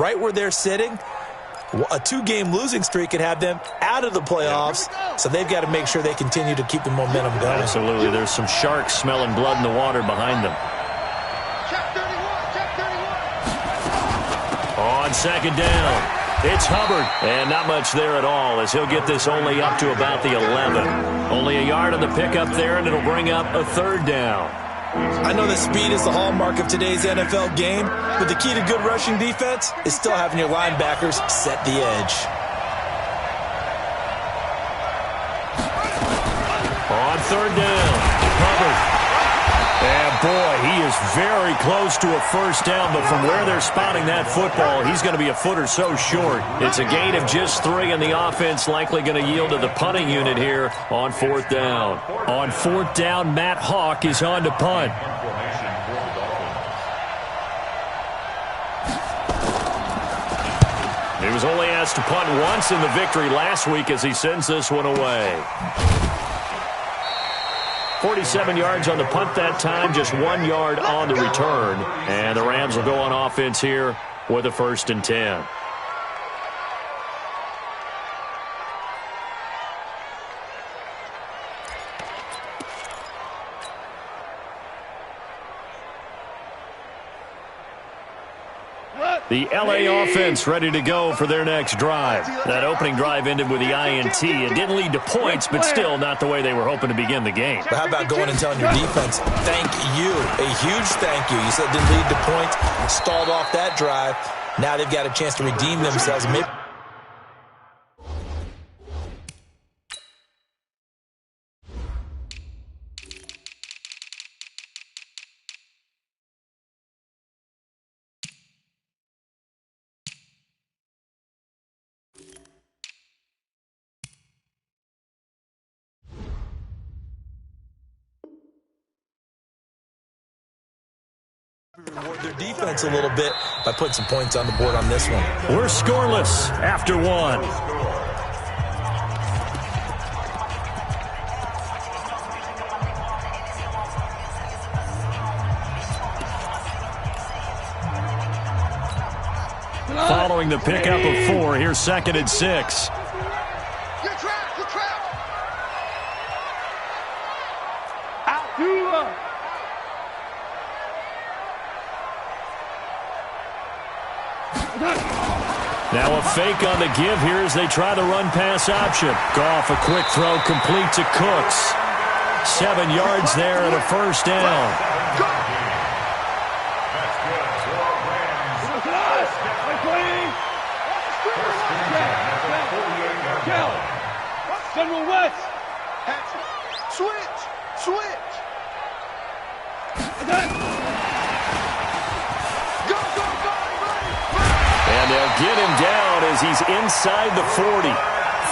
right where they're sitting. A 2-game losing streak could have them out of the playoffs, so they've got to make sure they continue to keep the momentum going. Absolutely. There's some sharks smelling blood in the water behind them. On second down, it's Hubbard. And not much there at all as he'll get this only up to about the 11. Only a yard on the pickup there, and it'll bring up a third down. I know that speed is the hallmark of today's NFL game, but the key to good rushing defense is still having your linebackers set the edge. On third down, Hubbard. And boy, he is very close to a first down, but from where they're spotting that football, he's going to be a foot or so short. It's a gain of just 3, and the offense likely going to yield to the punting unit here on fourth down. On fourth down, Matt Hawk is on to punt. He was only asked to punt once in the victory last week as he sends this one away. 47 yards on the punt that time, just 1 yard on the return. And the Rams will go on offense here with a 1st and 10. The L.A. offense ready to go for their next drive. That opening drive ended with the INT. It didn't lead to points, but still not the way they were hoping to begin the game. But how about going and telling your defense, thank you, a huge thank you. You said it didn't lead to points, stalled off that drive. Now they've got a chance to redeem themselves. Maybe reward their defense a little bit by putting some points on the board on this one. We're scoreless after 1. Following the pickup of 4, here's 2nd and 6. Now a fake on the give here as they try the run-pass option. Goff, a quick throw, complete to Cooks. 7 yards there and a first down. General West. Switch. And they'll get him down as he's inside the 40.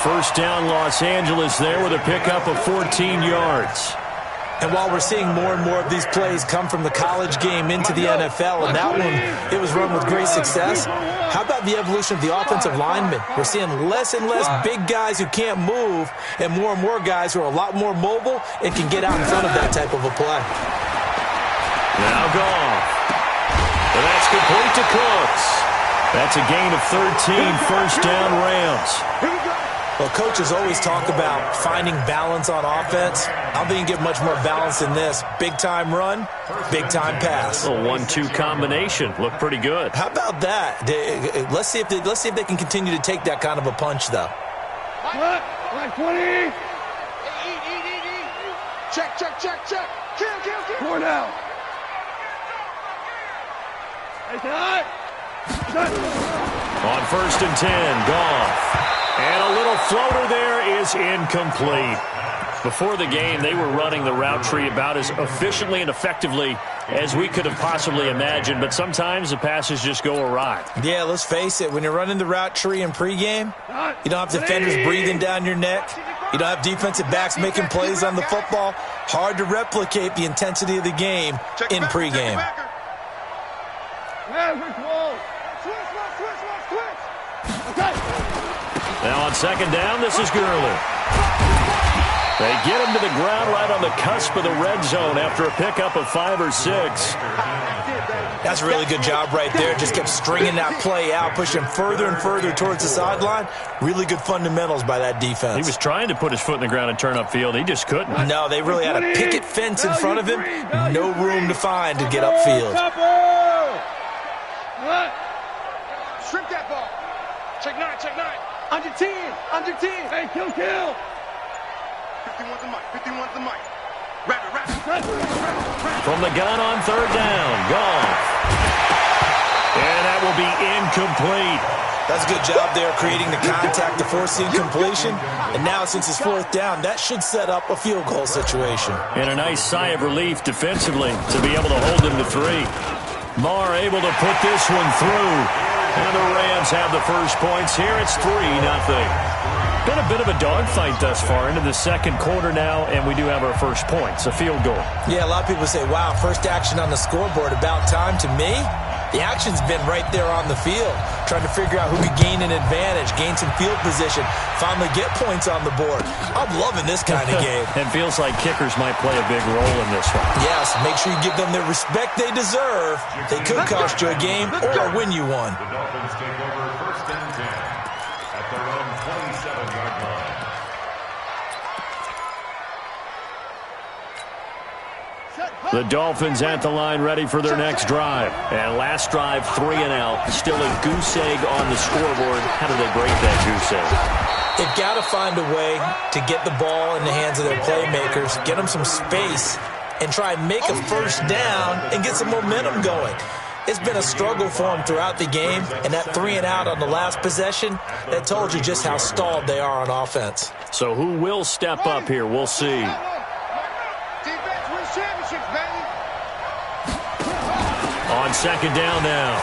First down, Los Angeles there with a pickup of 14 yards. And while we're seeing more and more of these plays come from the college game into the NFL, and that one, it was run with great success, how about the evolution of the offensive linemen? We're seeing less and less big guys who can't move and more guys who are a lot more mobile and can get out in front of that type of a play. Now Goff. And that's complete to Cooks. That's a gain of 13, first down Rams. Well, coaches always talk about finding balance on offense. I don't think you get much more balance than this. Big-time run, big-time pass. A 1-2 combination. Looked pretty good. How about that? Let's see if they can continue to take that kind of a punch, though. Like 20. Check. Kill. 4 down. On 1st and 10, Goff. And a little floater there is incomplete. Before the game, they were running the route tree about as efficiently and effectively as we could have possibly imagined, but sometimes the passes just go awry. Yeah, let's face it. When you're running the route tree in pregame, you don't have defenders breathing down your neck. You don't have defensive backs making plays on the football. Hard to replicate the intensity of the game in pregame. Now on 2nd down, this is Gurley. They get him to the ground right on the cusp of the red zone after a pickup of 5 or 6. That's a really good job right there. Just kept stringing that play out, pushing further and further towards the sideline. Really good fundamentals by that defense. He was trying to put his foot in the ground and turn upfield. He just couldn't. No, they really had a picket fence in front of him. No room to find to get upfield. Strip that ball. Check 9, check 9. Under 10, under 10. Hey, kill. 51's the mic, 51's the mic. Wrap it. From the gun on third down. Gone. And that will be incomplete. That's a good job there creating the contact to force the incompletion. And now since it's fourth down, that should set up a field goal situation. And a nice sigh of relief defensively to be able to hold him to 3. Maher able to put this one through. And the Rams have the first points here. It's 3-0. Been a bit of a dogfight thus far into the second quarter now, and we do have our first points, a field goal. Yeah, a lot of people say, wow, first action on the scoreboard, about time. To me, the action's been right there on the field, trying to figure out who could gain an advantage, gain some field position, finally get points on the board. I'm loving this kind of game. It feels like kickers might play a big role in this one. Yes, make sure you give them the respect they deserve. They could cost you a game or win you one. The Dolphins take over first and 10 at their own 27-yard line. The Dolphins at the line ready for their next drive. And last drive, 3 and out. Still a goose egg on the scoreboard. How do they break that goose egg? They've got to find a way to get the ball in the hands of their playmakers, get them some space, and try and make a first down and get some momentum going. It's been a struggle for them throughout the game, and that 3 and out on the last possession, that told you just how stalled they are on offense. So who will step up here? We'll see. Defense wins championships, baby. On second down now.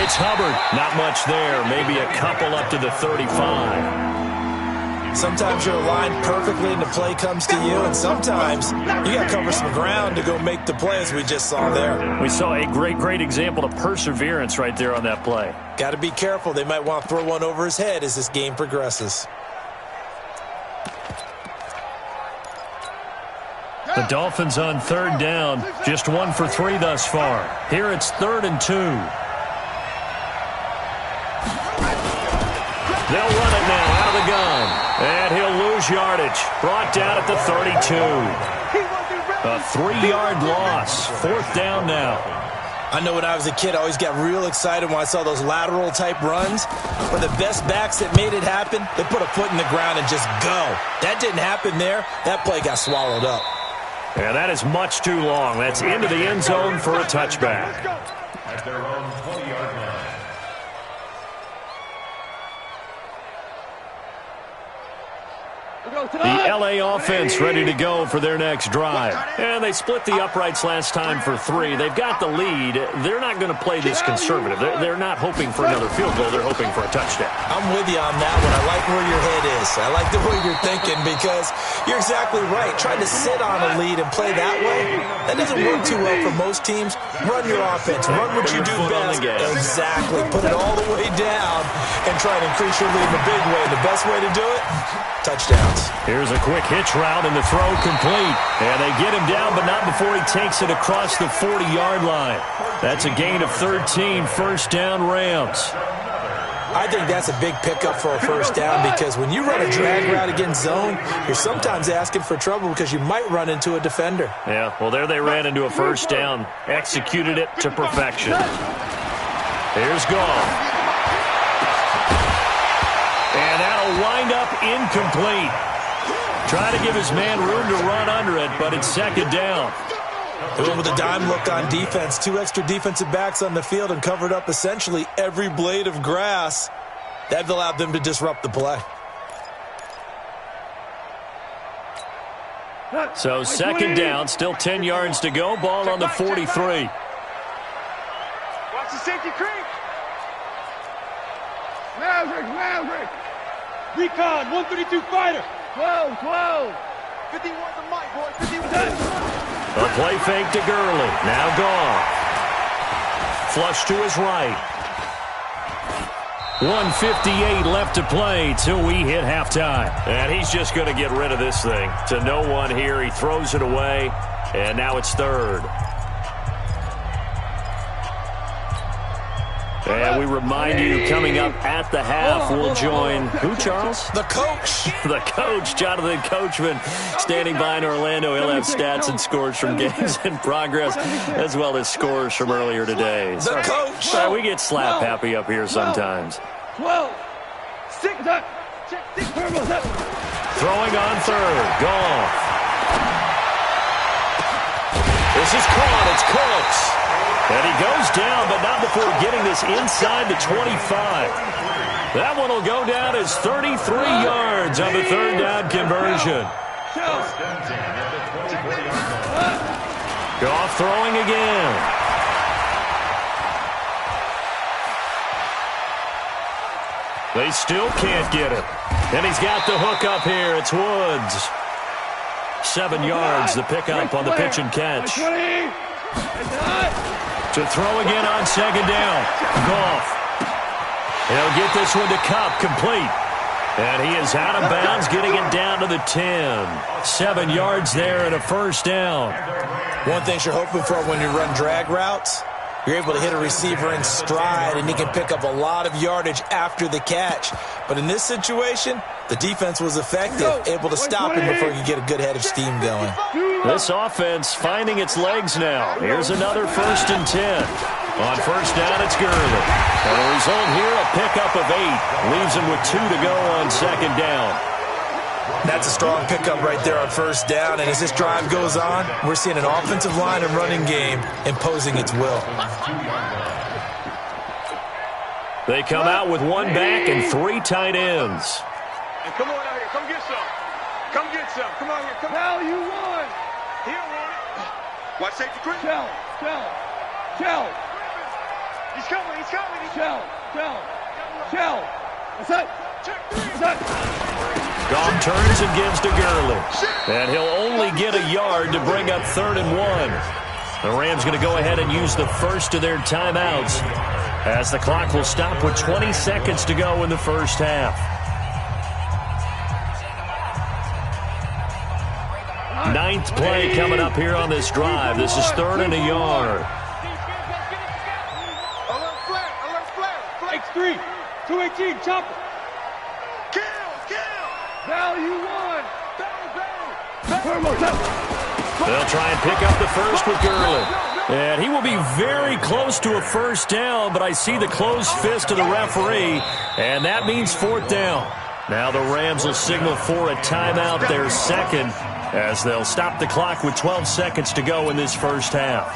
It's Hubbard. Not much there. Maybe a couple up to the 35. Sometimes you're aligned perfectly and the play comes to you, and sometimes you got to cover some ground to go make the play, as we just saw there. We saw a great example of perseverance right there on that play. Got to be careful. They might want to throw one over his head as this game progresses. The Dolphins on third down, just 1 for 3 thus far. Here it's 3rd and 2. They'll run it now out of the gun. And he'll lose yardage. Brought down at the 32. A 3-yard loss. 4th down now. I know when I was a kid, I always got real excited when I saw those lateral-type runs. But the best backs that made it happen, they put a foot in the ground and just go. That didn't happen there. That play got swallowed up. Yeah, that is much too long. That's into the end zone for a touchback. At their own 20-yard line. The L.A. offense ready to go for their next drive. And they split the uprights last time for 3. They've got the lead. They're not going to play this conservative. They're not hoping for another field goal. They're hoping for a touchdown. I'm with you on that one. I like where your head is. I like the way you're thinking because you're exactly right. Trying to sit on a lead and play that way, that doesn't work too well for most teams. Run your offense. Run what you do best. Exactly. Put it all the way down and try to increase your lead in a big way. The best way to do it, touchdowns. Here's a quick hitch route and the throw complete. And they get him down, but not before he takes it across the 40-yard line. That's a gain of 13, first down Rams. I think that's a big pickup for a first down because when you run a drag route against zone, you're sometimes asking for trouble because you might run into a defender. Yeah, well, there they ran into a first down. Executed it to perfection. Here's Goff. And that'll wind up incomplete. Try to give his man room to run under it, but it's second down. They went with a dime look on defense. 2 extra defensive backs on the field and covered up essentially every blade of grass. That allowed them to disrupt the play. So second down, still 10 yards to go. Ball on the 43. Watch the safety creep. Maverick. Recon, 132 fighter. 12. 51 the mic, boys. 51. A play fake to Gurley. Now Goff. Flush to his right. 1:58 left to play till we hit halftime. And he's just going to get rid of this thing. To no one here. He throws it away. And now it's third. And we remind you, coming up at the half, we'll join who, Charles? The coach. The coach, Jonathan Coachman, standing by in Orlando. He'll have stats and scores from games in progress, as well as scores from earlier today. The coach. Sorry, we get slap happy up here sometimes. 12. 6. Throwing on third. Goff. This is caught. It's Cooks. And he goes down, but not before getting this inside the 25. That one will go down as 33 yards on the third down conversion. Goff throwing again. They still can't get it. And he's got the hook up here. It's Woods. 7 yards, the pickup on the pitch and catch. To throw again on second down. Goff. He'll get this one to Kupp, complete. And he is out of bounds, getting it down to the 10. 7 yards there and a first down. One thing you're hoping for when you run drag routes, you're able to hit a receiver in stride, and he can pick up a lot of yardage after the catch. But in this situation, the defense was effective, able to stop him before he could get a good head of steam going. This offense finding its legs now. Here's another 1st and 10. On first down, it's Gurley. And the result here, a pickup of 8. Leaves him with 2 to go on second down. That's a strong pickup right there on first down. And as this drive goes on, we're seeing an offensive line and running game imposing its will. They come out with 1 back and 3 tight ends. And come on out here. Come get some. Come get some. Come on here. Come on. You won. He don't want it. Watch safety quick. Tell. He's coming. Tell. What's that? Check 3. What's that? Goff turns and gives to Gurley. And he'll only get a yard to bring up 3rd and 1. The Rams going to go ahead and use the first of their timeouts, as the clock will stop with 20 seconds to go in the first half. 9th play coming up here on this drive. This is 3rd and a yard. Alert flare. X3. 218. Chopper. Kill. Value 1. They'll try and pick up the first with Gurley. And he will be very close to a first down, but I see the closed fist of the referee, and that means 4th down. Now the Rams will signal for a timeout, their second, as they'll stop the clock with 12 seconds to go in this first half.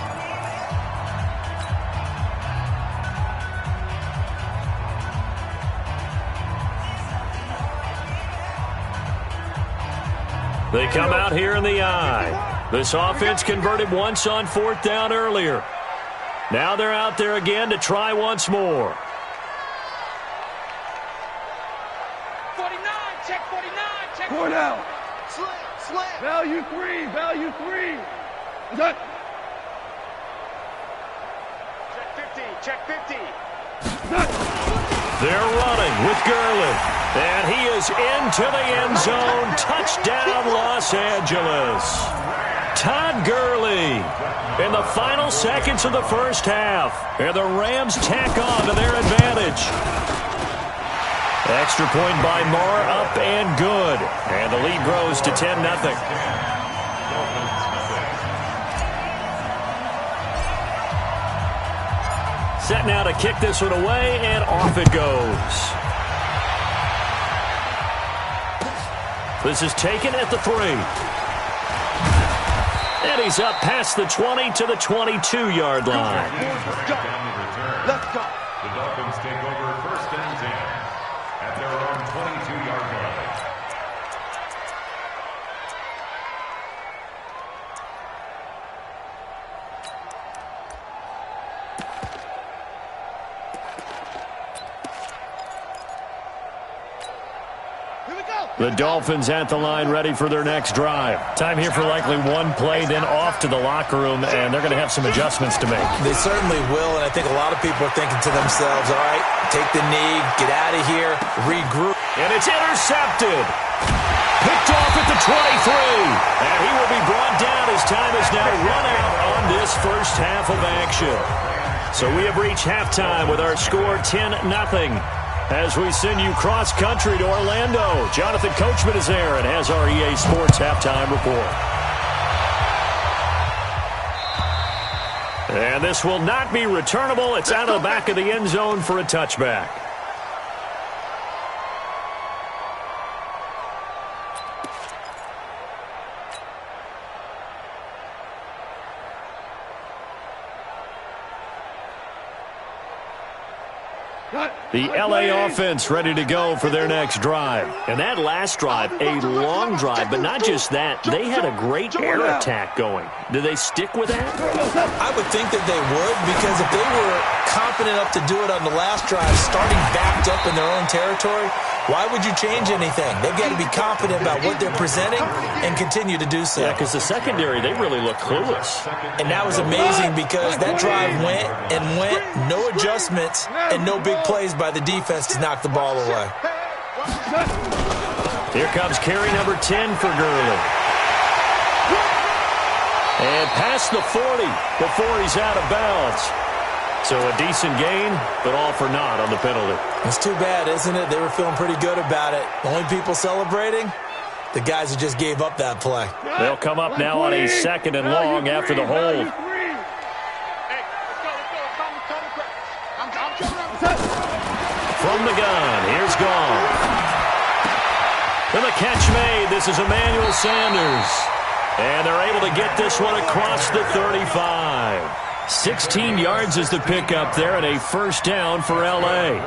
They come out here in the eye. This offense converted once on 4th down earlier. Now they're out there again to try once more. 49. Check 49. 4 down. Slant. Value 3. What's that? Check 50. They're running with Gurley. And he is into the end zone. Touchdown, Los Angeles. Todd Gurley in the final seconds of the first half. And the Rams tack on to their advantage. Extra point by Moore, up and good. And the lead grows to 10-0. Set now to kick this one away, and off it goes. This is taken at the 3. And he's up past the 20 to the 22-yard line. Let's go. The Dolphins take over 1st and 10 at their own 22-yard line. The Dolphins at the line, ready for their next drive. Time here for likely 1 play, then off to the locker room, and they're going to have some adjustments to make. They certainly will, and I think a lot of people are thinking to themselves, all right, take the knee, get out of here, regroup. And it's intercepted. Picked off at the 23. And he will be brought down as time is now run out on this first half of action. So we have reached halftime with our score 10-0. As we send you cross-country to Orlando, Jonathan Coachman is there and has our EA Sports halftime report. And this will not be returnable. It's out of the back of the end zone for a touchback. The L.A. offense ready to go for their next drive. And that last drive, a long drive, but not just that. They had a great air attack going. Do they stick with that? I would think that they would, because if they were confident enough to do it on the last drive, starting backed up in their own territory, why would you change anything? They've got to be confident about what they're presenting and continue to do so. Yeah, because the secondary, they really look clueless. And that was amazing because that drive went and went, no adjustments and no big plays by the defense to knock the ball away. Here comes carry number 10 for Gurley. And past the 40 before he's out of bounds. So a decent gain, but all for naught on the penalty. It's too bad, isn't it? They were feeling pretty good about it. Only people celebrating, the guys who just gave up that play. They'll come up now on a 2nd and long after the hold. From the gun, here's Goff. And the catch made. This is Emmanuel Sanders. And they're able to get this one across the 35. 16 yards is the pickup there, and a first down for L.A.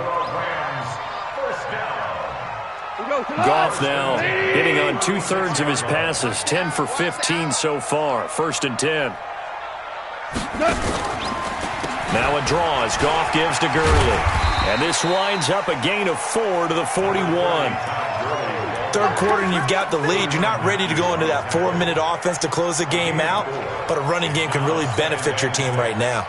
Goff now hitting on 2/3 of his passes, 10 for 15 so far. 1st and 10. Now a draw as Goff gives to Gurley. And this winds up a gain of 4 to the 41. Third quarter and you've got the lead. You're not ready to go into that 4-minute offense to close the game out, but a running game can really benefit your team right now.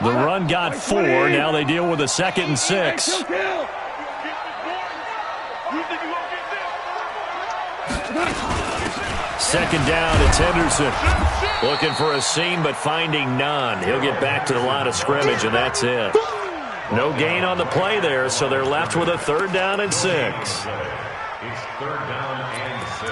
The run got 4. Now they deal with a 2nd and 6. Second down, it's Henderson. Looking for a seam, but finding none. He'll get back to the line of scrimmage, and that's it. No gain on the play there, so they're left with a 3rd down and 6. It's 3rd down and 6.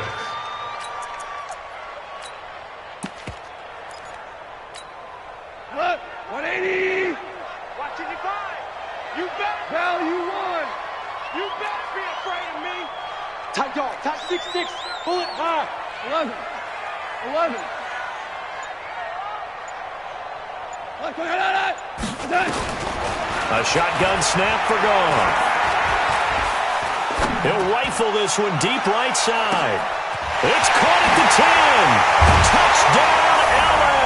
Look, 180. Watch it, you better. Hell, you won. You better be afraid of me. Tight dog, tight 6-6. Pull it high. 11. A shotgun snap for Goff. He'll rifle this one deep right side. It's caught at the 10. Touchdown, L.A.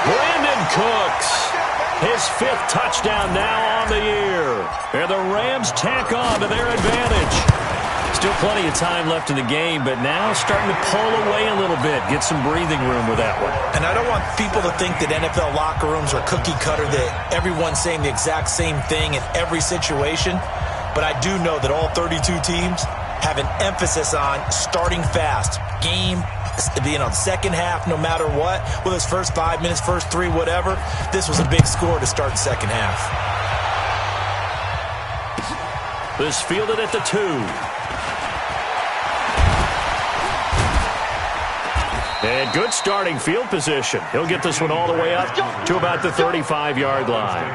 Brandon Cooks. His 5th touchdown now on the year. And the Rams tack on to their advantage. Still plenty of time left in the game, but now starting to pull away a little bit. Get some breathing room with that one. And I don't want people to think that NFL locker rooms are cookie cutter, that everyone's saying the exact same thing in every situation. But I do know that all 32 teams have an emphasis on starting fast. Game, second half, no matter what. Whether it's first 5 minutes, first 3, whatever. This was a big score to start the second half. This fielded at the 2. And good starting field position. He'll get this one all the way up to about the 35-yard line.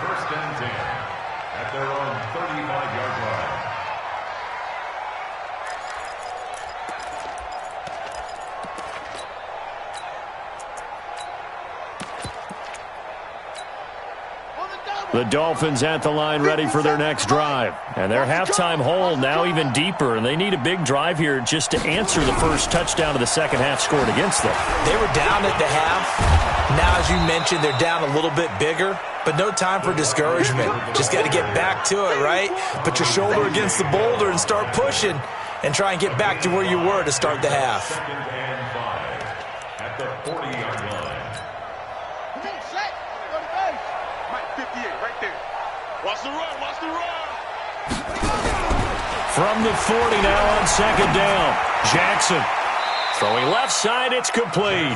First and 10 at their own 35-yard line. The Dolphins at the line ready for their next drive. And their halftime hole now even deeper, and they need a big drive here just to answer the first touchdown of the second half scored against them. They were down at the half. Now, as you mentioned, they're down a little bit bigger, but no time for discouragement. Just got to get back to it, right? Put your shoulder against the boulder and start pushing and try and get back to where you were to start the half. 2nd and 5 at the 40-yard line. Watch the run, watch the run. From the 40 now on 2nd down. Jackson Throwing left side, it's complete.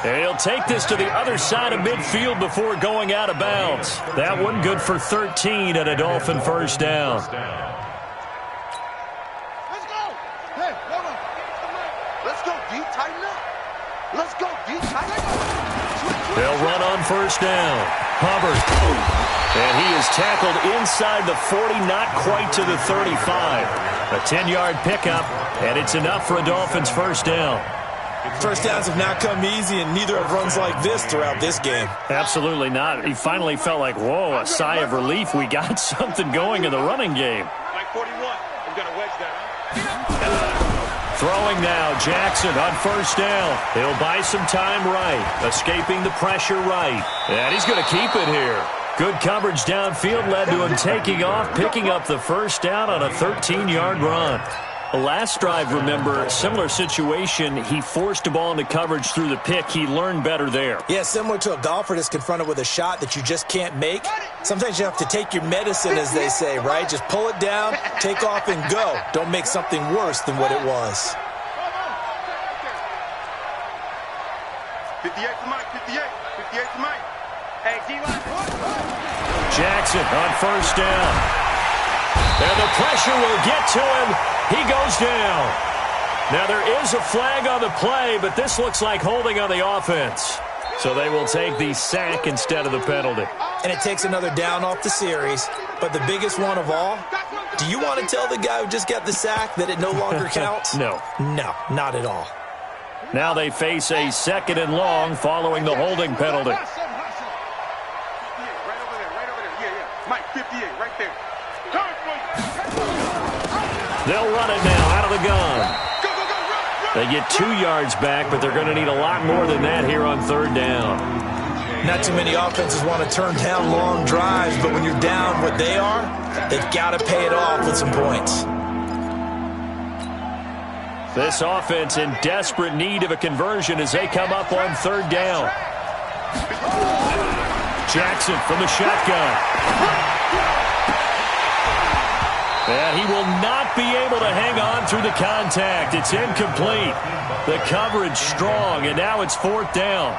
And he'll take this to the other side of midfield before going out of bounds. That one good for 13 and a Dolphin first down. Let's go. Hey, hold on. Let's go, D. Tighten up. Let's go, D. Tighten up. They'll run on first down. Hubbard. And he is tackled inside the 40, not quite to the 35. A 10-yard pickup, and it's enough for a Dolphins first down. First downs have not come easy, and neither have runs like this throughout this game. Absolutely not. He finally felt like, whoa, a sigh of relief. We got something going in the running game. Like 41. I'm going to wedge that. Throwing now, Jackson on first down. He'll buy some time right, escaping the pressure right. And he's going to keep it here. Good coverage downfield led to him taking off, picking up the first down on a 13-yard run. The last drive, remember, similar situation. He forced a ball into coverage through the pick. He learned better there. Yeah, similar to a golfer that's confronted with a shot that you just can't make. Sometimes you have to take your medicine, as they say, right? Just pull it down, take off, and go. Don't make something worse than what it was. 58 to Mike, 58. 58 to Mike. Hey, D-line. Jackson on first down. And the pressure will get to him. He goes down. Now there is a flag on the play, but this looks like holding on the offense. So they will take the sack instead of the penalty. And it takes another down off the series. But the biggest one of all, do you want to tell the guy who just got the sack that it no longer counts? No. No, not at all. Now they face a 2nd and long following the holding penalty. Right over there, right over there. Yeah. Mike, 58, right there. They'll run it now out of the gun. Go, run. They get 2 yards back, but they're going to need a lot more than that here on third down. Not too many offenses want to turn down long drives, but when you're down what they are, they've got to pay it off with some points. This offense in desperate need of a conversion as they come up on third down. Jackson from the shotgun. And he will not be able to hang on through the contact. It's incomplete. The coverage strong, and now it's fourth down.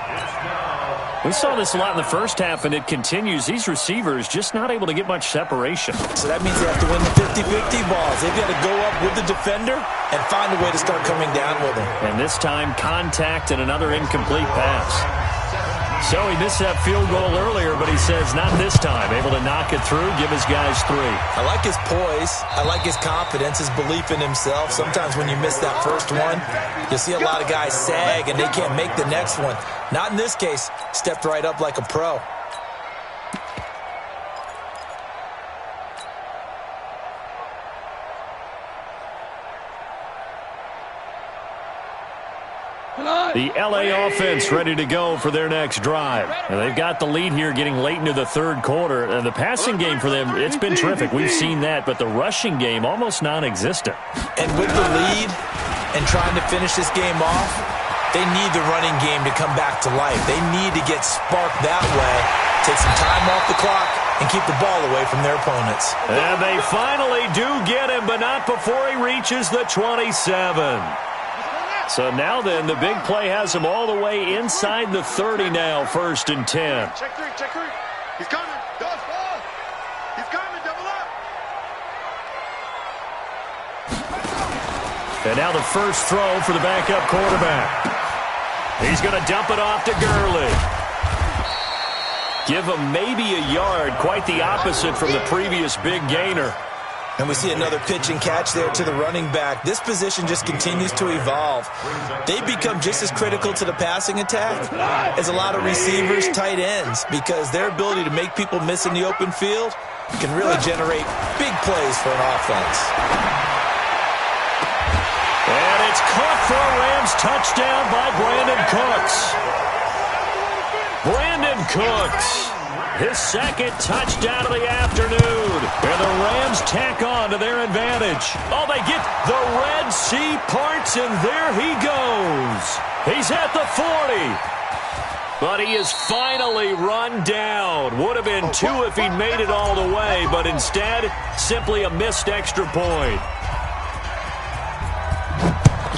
We saw this a lot in the first half, and it continues. These receivers just not able to get much separation. So that means they have to win the 50-50 balls. They've got to go up with the defender and find a way to start coming down with him. And this time, contact and another incomplete pass. So he missed that field goal earlier, but he says not this time. Able to knock it through, give his guys 3. I like his poise. I like his confidence, his belief in himself. Sometimes when you miss that first one, you'll see a lot of guys sag and they can't make the next one. Not in this case. Stepped right up like a pro. The L.A. offense ready to go for their next drive. And they've got the lead here getting late into the third quarter. And the passing game for them, it's been terrific. We've seen that. But the rushing game, almost non-existent. And with the lead and trying to finish this game off, they need the running game to come back to life. They need to get sparked that way, take some time off the clock, and keep the ball away from their opponents. And they finally do get him, but not before he reaches the 27. So now then, the big play has him all the way inside the 30 now, 1st and 10. Check 3. He's coming. He's coming, double up. And now the first throw for the backup quarterback. He's going to dump it off to Gurley. Give him maybe a yard, quite the opposite from the previous big gainer. And we see another pitch and catch there to the running back. This position just continues to evolve. They become just as critical to the passing attack as a lot of receivers, tight ends, because their ability to make people miss in the open field can really generate big plays for an offense. And it's caught for a Rams touchdown by Brandon Cooks. Brandon Cooks. His second touchdown of the afternoon. And the Rams tack on to their advantage. Oh, they get the Red Sea parts, and there he goes. He's at the 40. But he is finally run down. Would have been 2 if he'd made it all the way, but instead, simply a missed extra point.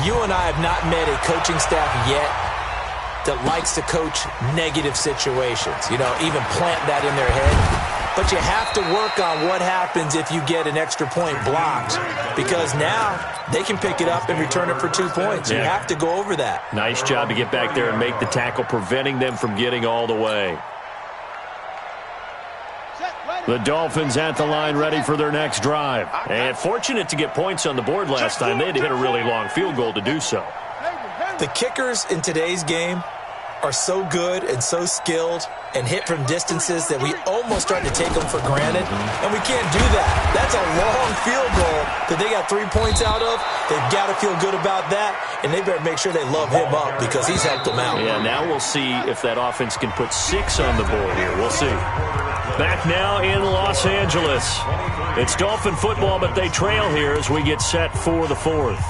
You and I have not met a coaching staff yet that likes to coach negative situations. You know, even plant that in their head. But you have to work on what happens if you get an extra point blocked, because now they can pick it up and return it for 2 points. You have to go over that. Nice job to get back there and make the tackle, preventing them from getting all the way. The Dolphins at the line, ready for their next drive. And fortunate to get points on the board last time. They had to hit a really long field goal to do so. The kickers in today's game are so good and so skilled and hit from distances that we almost start to take them for granted, and we can't do that. That's a long field goal that they got 3 points out of. They've got to feel good about that, and they better make sure they love him up because he's helped them out. Yeah, now we'll see if that offense can put 6 on the board here. We'll see. Back now in Los Angeles. It's Dolphin football, but they trail here as we get set for the 4th.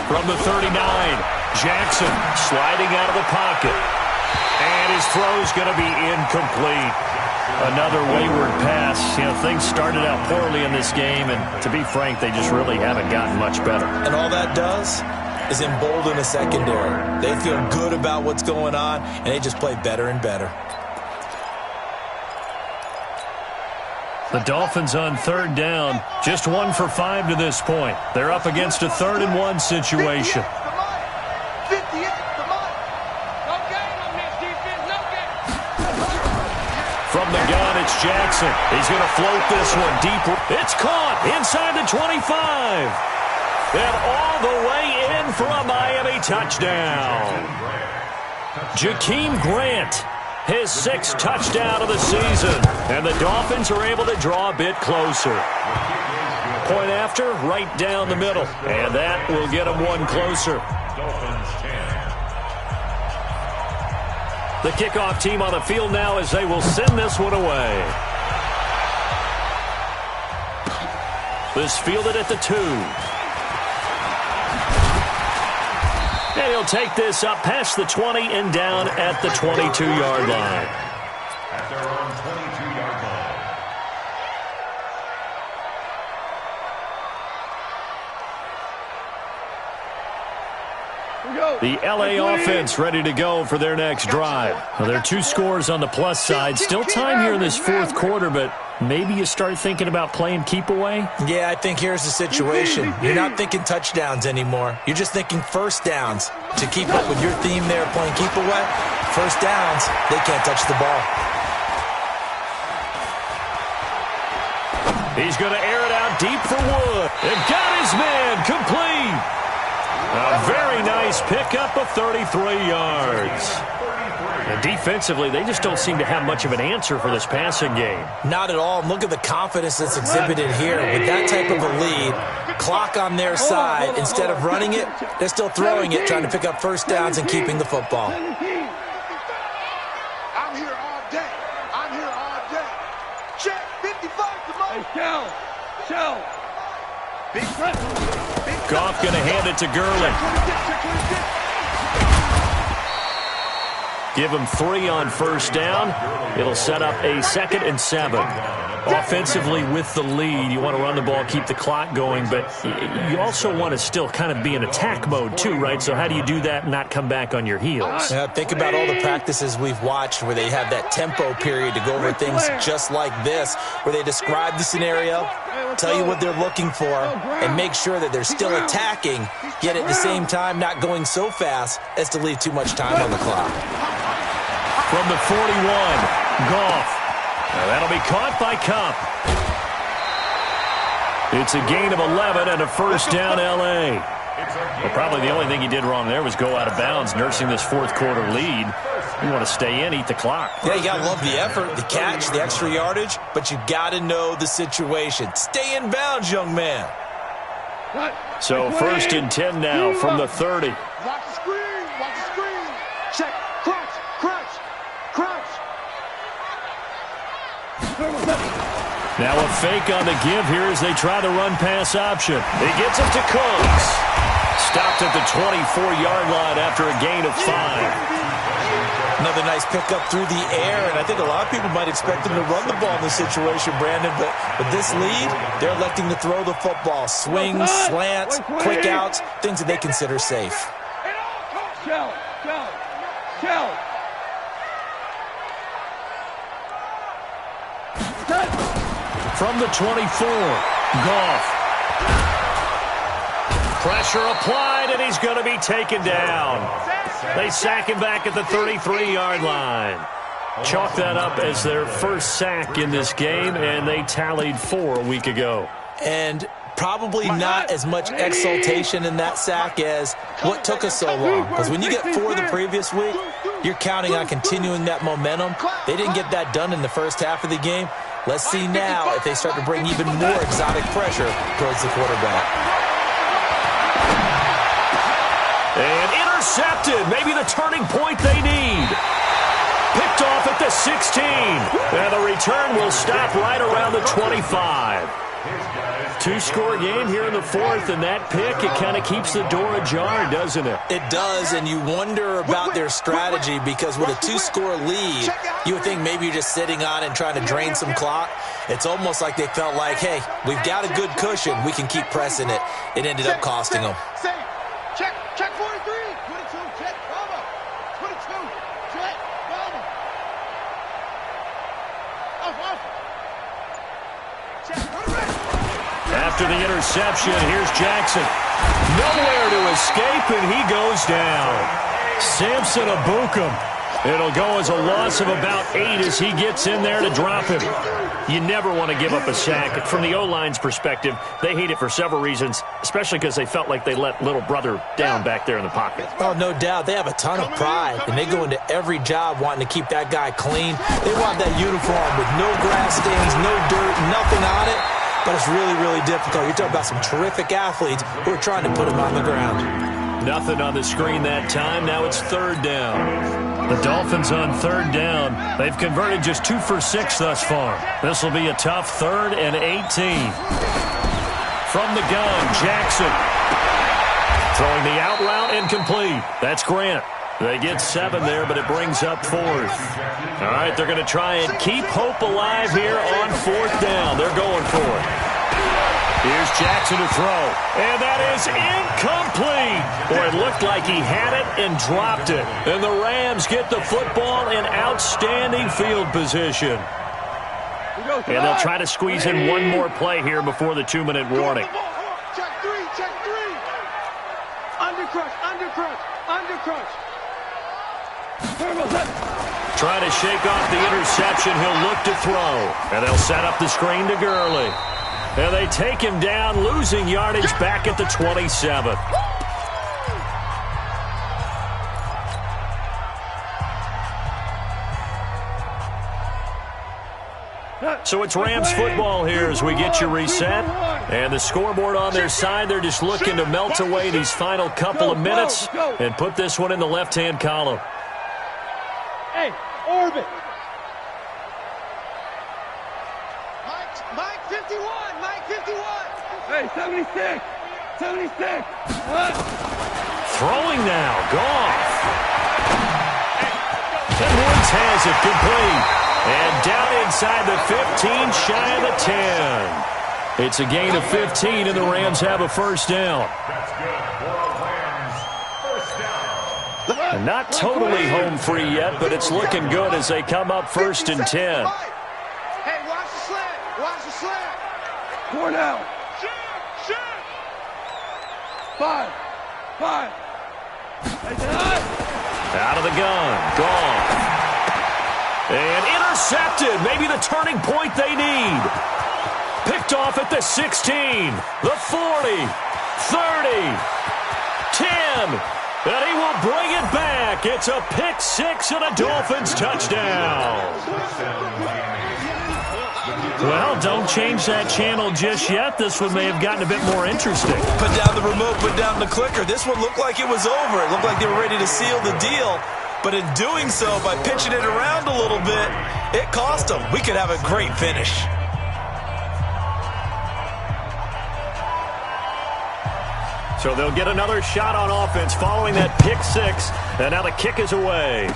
From the 39, Jackson sliding out of the pocket. And his throw's going to be incomplete. Another wayward pass. You know, things started out poorly in this game, and to be frank, they just really haven't gotten much better. And all that does is embolden the secondary. They feel good about what's going on, and they just play better and better. The Dolphins on 3rd down, just 1 for 5 to this point. They're up against a 3rd and 1 situation. From the gun, it's Jackson. He's going to float this one deeper. It's caught inside the 25. And all the way in for a Miami touchdown. Jakeem Grant, his 6th touchdown of the season. And the Dolphins are able to draw a bit closer. Point after, right down the middle. And that will get them 1 closer. The kickoff team on the field now as they will send this one away. This fielded at the 2. And he'll take this up past the 20 and down at the 22-yard line. At their own 22-yard line. The L.A. offense ready to go for their next drive. Well, there are 2 scores on the plus side. Still time here in this 4th quarter, but maybe you start thinking about playing keep away? Yeah, I think here's the situation. You're not thinking touchdowns anymore. You're just thinking first downs. To keep up with your theme there, playing keep away, first downs, they can't touch the ball. He's going to air it out deep for Wood. And got his man complete. A very nice pickup of 33 yards. And defensively, they just don't seem to have much of an answer for this passing game. Not at all. Look at the confidence that's exhibited here. With that type of a lead, clock on their side, instead of running it, they're still throwing it, trying to pick up first downs and keeping the football. I'm here all day. I'm here all day. Check 55 to Mo. Shell. Big press. Goff going to hand it to Gurley. Give him 3 on first down. It'll set up a 2nd and 7. Offensively with the lead, you want to run the ball, keep the clock going, but you also want to still kind of be in attack mode too, right? So how do you do that and not come back on your heels? Yeah, think about all the practices we've watched where they have that tempo period to go over things just like this, where they describe the scenario, tell you what they're looking for, and make sure that they're still attacking, yet at the same time not going so fast as to leave too much time on the clock. From the 41, Goff. Now that'll be caught by Kupp. It's a gain of 11 and a first down, L.A. Well, probably the only thing he did wrong there was go out of bounds, nursing this 4th quarter lead. You want to stay in, eat the clock. Yeah, you got to love the effort, the catch, the extra yardage, but you got to know the situation. Stay in bounds, young man. So 1st and 10 now from the 30. Watch the screen. Watch the screen. Check. Crouch. Now a fake on the give here as they try the run-pass option. He gets it to Cooks. Stopped at the 24-yard line after a gain of 5. Another nice pickup through the air, and I think a lot of people might expect him to run the ball in this situation, Brandon, but with this lead, they're electing to throw the football. Swings, slants, quick outs, things that they consider safe. From the 24, Goff. Pressure applied, and he's going to be taken down. They sack him back at the 33-yard line. Chalk that up as their first sack in this game, and they tallied 4 a week ago. And probably not as much exultation in that sack as what took us so long. Because when you get 4 the previous week, you're counting on continuing that momentum. They didn't get that done in the first half of the game. Let's see now if they start to bring even more exotic pressure towards the quarterback. And intercepted. Maybe the turning point they need. Picked off at the 16. And the return will stop right around the 25. 2-score game here in the 4th, and that pick, it kind of keeps the door ajar, doesn't it? It does, and you wonder about their strategy because with a 2-score lead, you would think maybe you're just sitting on it and trying to drain some clock. It's almost like they felt like, hey, we've got a good cushion. We can keep pressing it. It ended up costing them. Check 43. 22, check, Bravo. 22, check, Bravo. Off. Check, after the interception, here's Jackson. Nowhere to escape, and he goes down. Samson Ebukam. It'll go as a loss of about 8 as he gets in there to drop him. You never want to give up a sack. From the O-line's perspective, they hate it for several reasons, especially because they felt like they let little brother down back there in the pocket. Oh, no doubt. They have a ton of pride, and they go into every job wanting to keep that guy clean. They want that uniform with no grass stains, no dirt, nothing on it. But it's really, really difficult. You're talking about some terrific athletes who are trying to put him on the ground. Nothing on the screen that time. Now it's 3rd down. The Dolphins on 3rd down. They've converted just 2 for 6 thus far. This will be a tough 3rd and 18. From the gun, Jackson. Throwing the out route incomplete. That's Grant. They get 7 there, but it brings up 4th. All right, they're going to try and keep hope alive here on 4th down. They're going for it. Here's Jackson to throw, and that is incomplete. Boy, it looked like he had it and dropped it. And the Rams get the football in outstanding field position. And they'll try to squeeze in one more play here before the 2-minute warning. Check 3. Under crunch. Trying to shake off the interception. He'll look to throw. And they'll set up the screen to Gurley. And they take him down, losing yardage back at the 27th. So it's Rams football here as we get you reset. And the scoreboard on their side, they're just looking to melt away these final couple of minutes and put this one in the left-hand column. Hey, orbit. Mike 51. Hey, 76. What? Throwing now. Goff. And Woods has it complete. And down inside the 15, shy of the 10. It's a gain of 15, and the Rams have a first down. And not totally home free yet, but it's looking good as they come up 1st and 10. Hey, watch the slant. 4 down. Five. Out of the gun. Gone. And intercepted. Maybe the turning point they need. Picked off at the 16. The 40. 30. 10. And he will bring it back. It's a pick 6 and a Dolphins touchdown. Well, don't change that channel just yet. This one may have gotten a bit more interesting. Put down the remote, put down the clicker. This one looked like it was over. It looked like they were ready to seal the deal. But in doing so, by pitching it around a little bit, it cost them. We could have a great finish. So So they'll get another shot on offense following that pick six. And now the kick is away.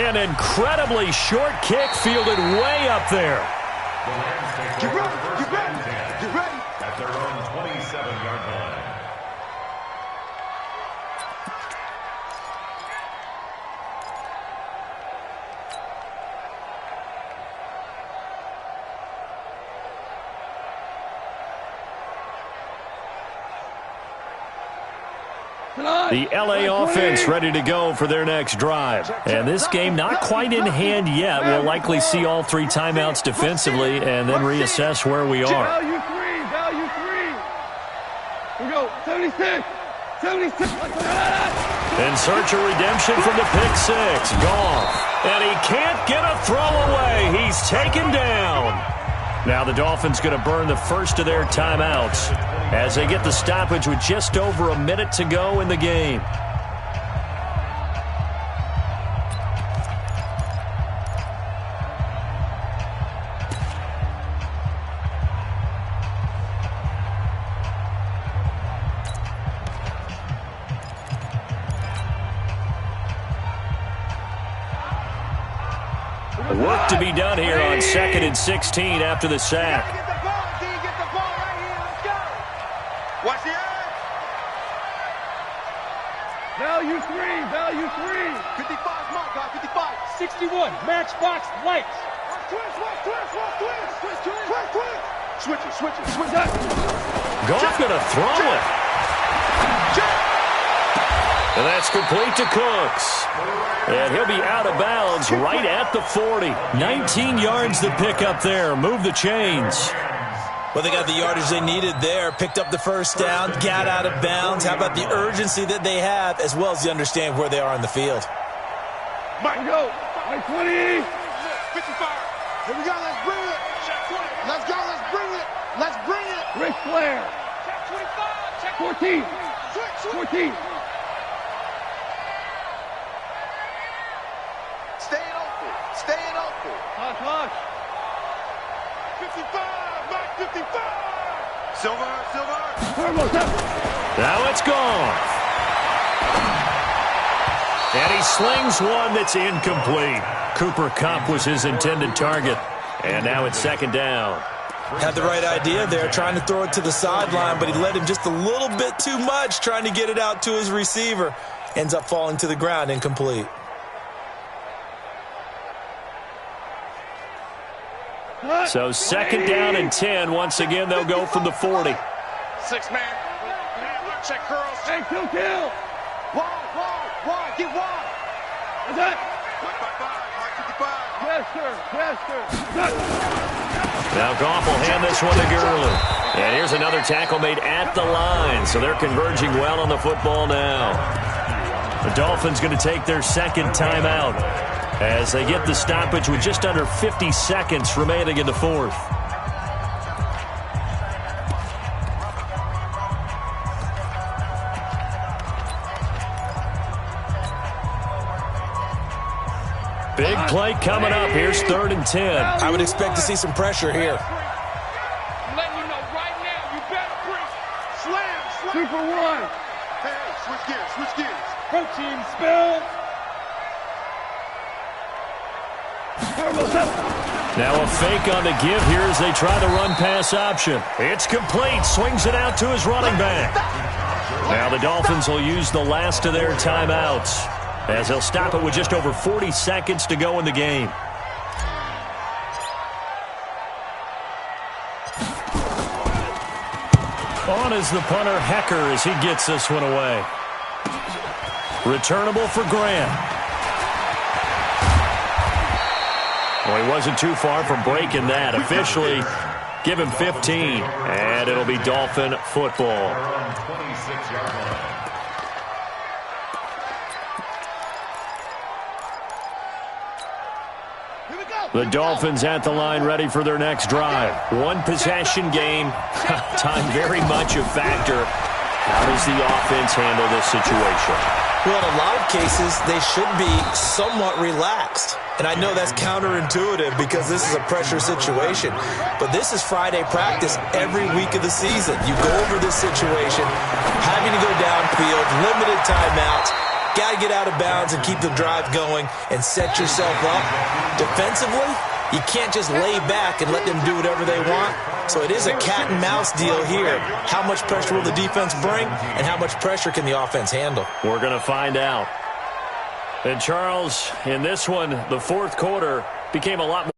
An incredibly short kick fielded way up there. Get ready, get ready, get ready. At their own 27-yard line. The LA offense ready to go for their next drive. And this game not quite in hand yet. We'll likely see all three timeouts defensively and then reassess where we are. Value three, value three. We go, 76, 76. In search of redemption from the pick six. Goff. And he can't get a throw away. He's taken down. Now the Dolphins going to burn the first of their timeouts as they get the stoppage with just over a minute to go in the game. Work to be done here on 2nd and 16 after the sack. Watch the edge. Value three, value three. 55, mark, guy, 55. 61, matchbox lights. Twist. Switch it. Switch that. Goff going to throw it. And that's complete to Cooks. And he'll be out of bounds right at the 40. 19 yards to pick up there. Move the chains. Well, they got the yardage they needed there, picked up the first down, got out of bounds. How about the urgency that they have, as well as you understand where they are on the field? Mike, go. Mike 20. 55. Here we go. Let's bring it. Let's go. Let's bring it. Let's bring it. Ric Flair. Check 25. Check 14. 14. Staying open. Hush. 55. Mike 55. Silver. Now it's gone. And he slings one that's incomplete. Cooper Kupp was his intended target. And now it's second down. Had the right idea there, trying to throw it to the sideline, but he led him just a little bit too much, trying to get it out to his receiver. Ends up falling to the ground, incomplete. So second down and 10. Once again, they'll go from the 40. 6-man. Check curls. Hey, kill. Wide. Get wide. What's that? Mark 55. Yes, sir. Now Goff will hand this one to Gurley. And here's another tackle made at the line. So they're converging well on the football now. The Dolphins going to take their second timeout as they get the stoppage with just under 50 seconds remaining in the fourth. Big play coming up. Here's 3rd and 10. I would expect to see some pressure here. I'm letting you know right now, you better bring slam. 2 for 1. Hey, switch gears. Protein spill. Now a fake on the give here as they try to run pass option. It's complete. Swings it out to his running back. Now the Dolphins will use the last of their timeouts as they'll stop it with just over 40 seconds to go in the game. On is the punter, Hecker, as he gets this one away. Returnable for Grant. Well, he wasn't too far from breaking that. Officially, give him 15, and it'll be Dolphin football. The Dolphins at the line ready for their next drive. One possession game. Time very much a factor How does the offense handle this situation? Well, in a lot of cases, they should be somewhat relaxed. And I know that's counterintuitive because this is a pressure situation. But this is Friday practice every week of the season. You go over this situation, having to go downfield, limited timeouts, got to get out of bounds and keep the drive going and set yourself up. Defensively, you can't just lay back and let them do whatever they want. So it is a cat and mouse deal here. How much pressure will the defense bring, and how much pressure can the offense handle? We're going to find out. And Charles, in this one, the fourth quarter became a lot more.